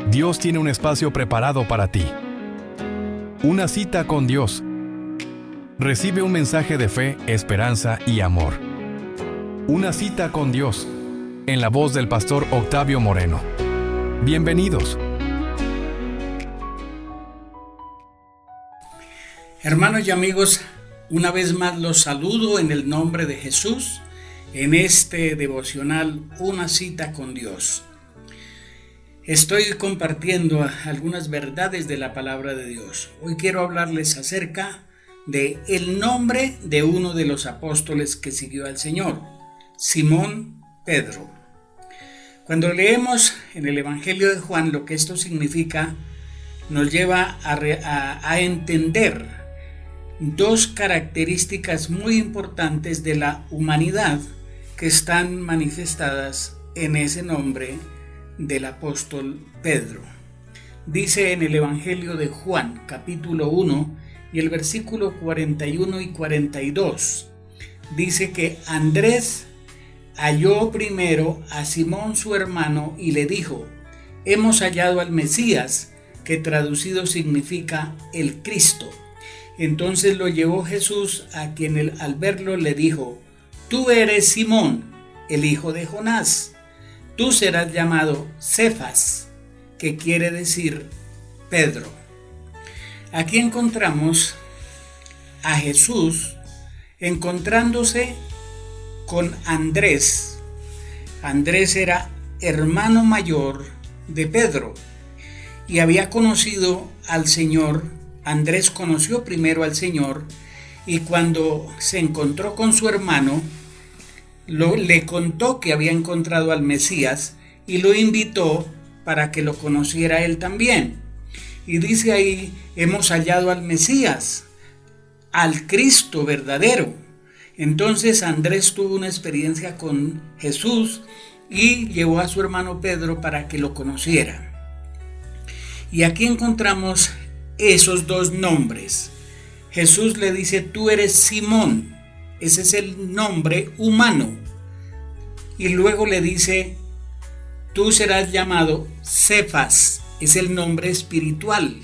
Dios tiene un espacio preparado para ti. Una cita con Dios. Recibe un mensaje de fe, esperanza y amor. Una cita con Dios, en la voz del pastor Octavio Moreno. Bienvenidos. Hermanos y amigos, una vez más los saludo en el nombre de Jesús, en este devocional Una cita con Dios. Estoy compartiendo algunas verdades de la palabra de Dios. Hoy quiero hablarles acerca de el nombre de uno de los apóstoles que siguió al Señor, Simón Pedro. Cuando leemos en el Evangelio de Juan lo que esto significa, nos lleva a entender dos características muy importantes de la humanidad que están manifestadas en ese nombre del apóstol Pedro. Dice en el Evangelio de Juan, capítulo 1, y el versículo 41 y 42, dice que Andrés halló primero a Simón su hermano y le dijo: hemos hallado al Mesías, que traducido significa el Cristo. Entonces lo llevó Jesús, a quien al verlo le dijo: tú eres Simón, el hijo de Jonás. Tú serás llamado Cefas, que quiere decir Pedro. Aquí encontramos a Jesús encontrándose con Andrés. Andrés era hermano mayor de Pedro y había conocido al Señor. Andrés conoció primero al Señor y cuando se encontró con su hermano, le contó que había encontrado al Mesías y lo invitó para que lo conociera él también. Y dice ahí: hemos hallado al Mesías, al Cristo verdadero. Entonces Andrés tuvo una experiencia con Jesús y llevó a su hermano Pedro para que lo conociera. Y aquí encontramos esos dos nombres. Jesús le dice: tú eres Simón. Ese es el nombre humano. Y luego le dice: tú serás llamado Cefas. Es el nombre espiritual,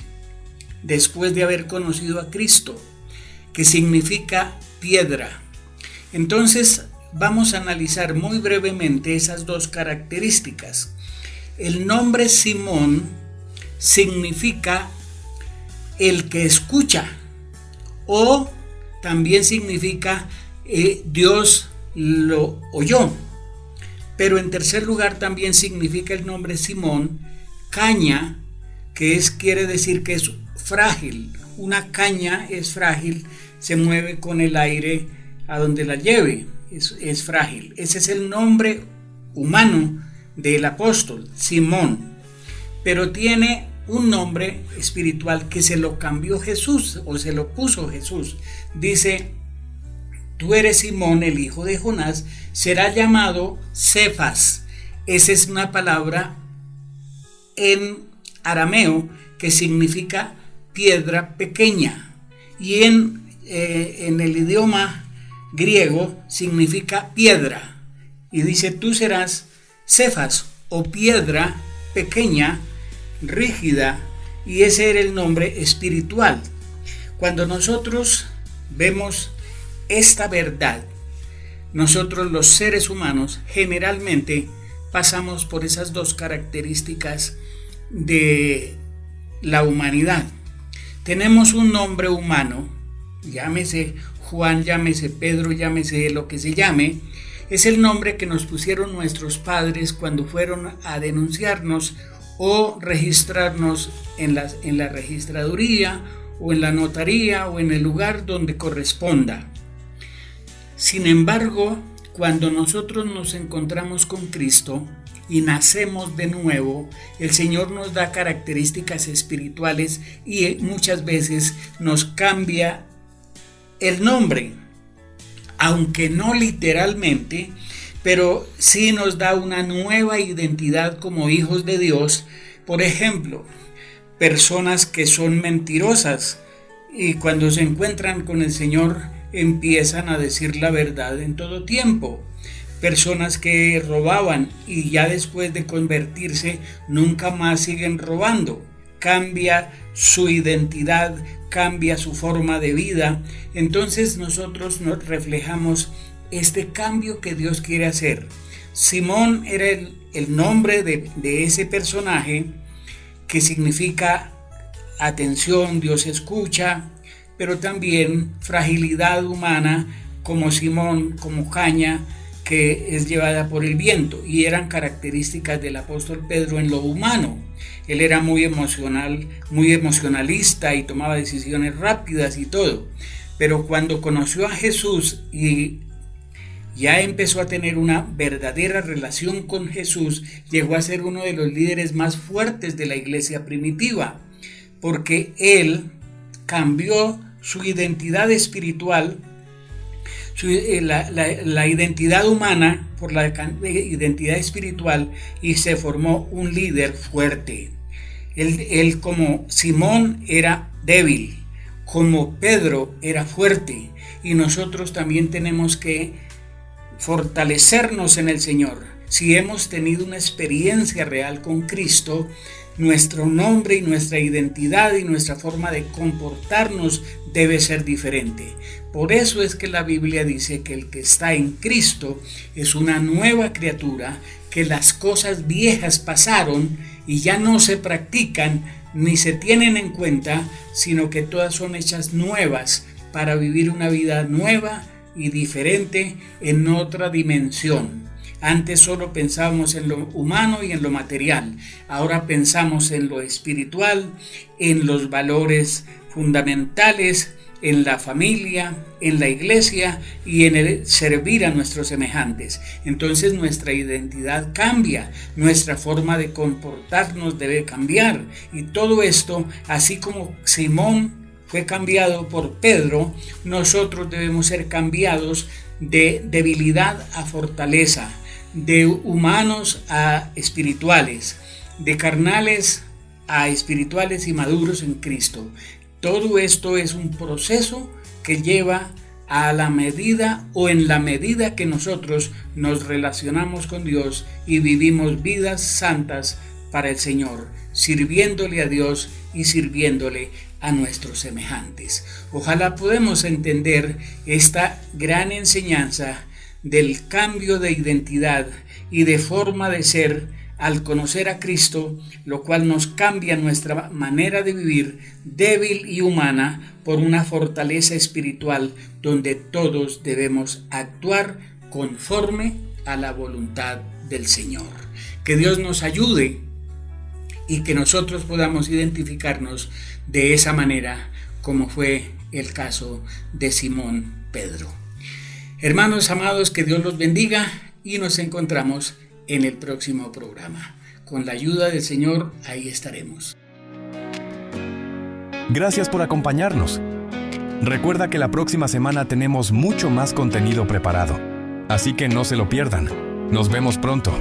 después de haber conocido a Cristo, que significa piedra. Entonces vamos a analizar muy brevemente esas dos características. El nombre Simón significa el que escucha, o también significa Dios lo oyó. Pero en tercer lugar también significa el nombre Simón caña, que quiere decir que es frágil. Una caña es frágil, se mueve con el aire a donde la lleve, es frágil. Ese es el nombre humano del apóstol, Simón. Pero tiene un nombre espiritual que se lo cambió Jesús, o se lo puso Jesús. Dice: tú eres Simón, el hijo de Jonás, será llamado Cefas. Esa es una palabra en arameo que significa piedra pequeña, y en el idioma griego significa piedra. Y dice: tú serás Cefas, o piedra pequeña, rígida, y ese era el nombre espiritual. Cuando nosotros vemos esta verdad, nosotros los seres humanos generalmente pasamos por esas dos características de la humanidad. Tenemos un nombre humano, llámese Juan, llámese Pedro, llámese lo que se llame. Es el nombre que nos pusieron nuestros padres cuando fueron a denunciarnos o registrarnos en la registraduría o en la notaría o en el lugar donde corresponda. Sin embargo, cuando nosotros nos encontramos con Cristo y nacemos de nuevo, el Señor nos da características espirituales y muchas veces nos cambia el nombre, aunque no literalmente, pero sí nos da una nueva identidad como hijos de Dios. Por ejemplo, personas que son mentirosas y cuando se encuentran con el Señor empiezan a decir la verdad en todo tiempo. personas que robaban y ya después de convertirse nunca más siguen robando. Cambia su identidad, cambia su forma de vida. Entonces nosotros nos reflejamos este cambio que Dios quiere hacer. Simón era el nombre de ese personaje, que significa atención, Dios escucha, pero también fragilidad humana, como Simón, como caña que es llevada por el viento, y eran características del apóstol Pedro en lo humano. Él era muy emocional, muy emocionalista y tomaba decisiones rápidas y todo, pero cuando conoció a Jesús y ya empezó a tener una verdadera relación con Jesús, llegó a ser uno de los líderes más fuertes de la iglesia primitiva, porque él cambió su identidad espiritual, la identidad humana por la identidad espiritual, y se formó un líder fuerte. Él como Simón era débil, como Pedro era fuerte, y nosotros también tenemos que fortalecernos en el Señor. Si hemos tenido una experiencia real con Cristo, nuestro nombre y nuestra identidad y nuestra forma de comportarnos debe ser diferente. Por eso es que la Biblia dice que el que está en Cristo es una nueva criatura, que las cosas viejas pasaron y ya no se practican ni se tienen en cuenta, sino que todas son hechas nuevas para vivir una vida nueva y diferente en otra dimensión. Antes solo pensábamos en lo humano y en lo material. Ahora pensamos en lo espiritual, en los valores fundamentales, en la familia, en la iglesia y en el servir a nuestros semejantes. Entonces nuestra identidad cambia, nuestra forma de comportarnos debe cambiar. Y todo esto, así como Simón fue cambiado por Pedro, nosotros debemos ser cambiados de debilidad a fortaleza, de humanos a espirituales, de carnales a espirituales y maduros en Cristo. Todo esto es un proceso que lleva a la medida o en la medida que nosotros nos relacionamos con Dios y vivimos vidas santas para el Señor, sirviéndole a Dios y sirviéndole a nuestros semejantes. Ojalá podamos entender esta gran enseñanza del cambio de identidad y de forma de ser al conocer a Cristo, lo cual nos cambia nuestra manera de vivir débil y humana por una fortaleza espiritual donde todos debemos actuar conforme a la voluntad del Señor. Que Dios nos ayude y que nosotros podamos identificarnos de esa manera, como fue el caso de Simón Pedro. Hermanos amados, que Dios los bendiga y nos encontramos en el próximo programa. Con la ayuda del Señor, ahí estaremos. Gracias por acompañarnos. Recuerda que la próxima semana tenemos mucho más contenido preparado, así que no se lo pierdan. Nos vemos pronto.